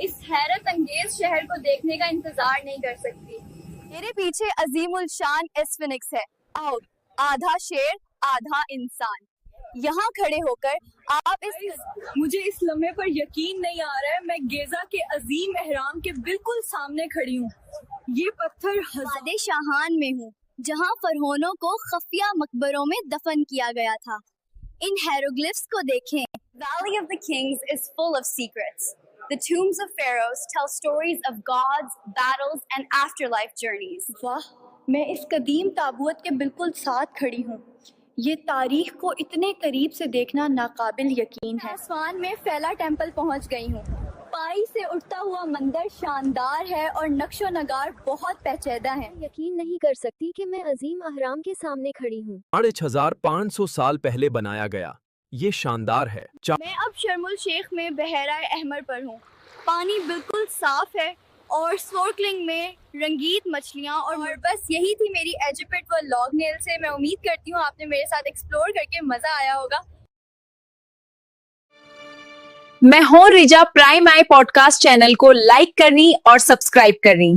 اس حیرت انگیز شہر کو دیکھنے کا انتظار نہیں کر سکتی۔ میرے پیچھے عظیم الشان اسفنکس ہے، آؤ آدھا شیر آدھا انسان۔ یہاں کھڑے ہو کر آپ مجھے اس لمحے پر یقین نہیں آ رہا ہے، میں گیزا کے عظیم اہرام کے بالکل سامنے کھڑی ہوں۔ یہ پتھر وادی شاہان میں ہوں، جہاں فرعونوں کو خفیہ مقبروں میں دفن کیا گیا تھا۔ ان ہیروگلفس کو دیکھیں۔ Valley of the Kings is full of secrets. The tombs of pharaohs tell stories of gods, battles and afterlife journeys. واہ، میں اس قدیم تابوت کے بالکل ساتھ کھڑی ہوں۔ یہ تاریخ کو اتنے قریب سے دیکھنا ناقابل یقین ہے۔ آسمان میں پھیلا ٹیمپل پہنچ گئی ہوں۔ پائی سے اٹھتا ہوا مندر شاندار ہے اور نقش و نگار بہت پیچیدہ ہے۔ یقین نہیں کر سکتی کہ میں عظیم اہرام کے سامنے کھڑی ہوں۔ 5500 سال پہلے بنایا گیا، یہ شاندار ہے۔ میں اب شرم الشیخ میں بحیرہ احمر پر ہوں۔ پانی بالکل صاف ہے اور سنورکلنگ میں رنگین مچھلیاں اور بس یہی تھی میری ایجپٹ و لاگ نیل سے۔ میں امید کرتی ہوں آپ نے میرے ساتھ ایکسپلور کر کے مزہ آیا ہوگا۔ میں ہوں رجا، پرائم آئی پوڈ کاسٹ چینل کو لائک کرنی اور سبسکرائب کرنی۔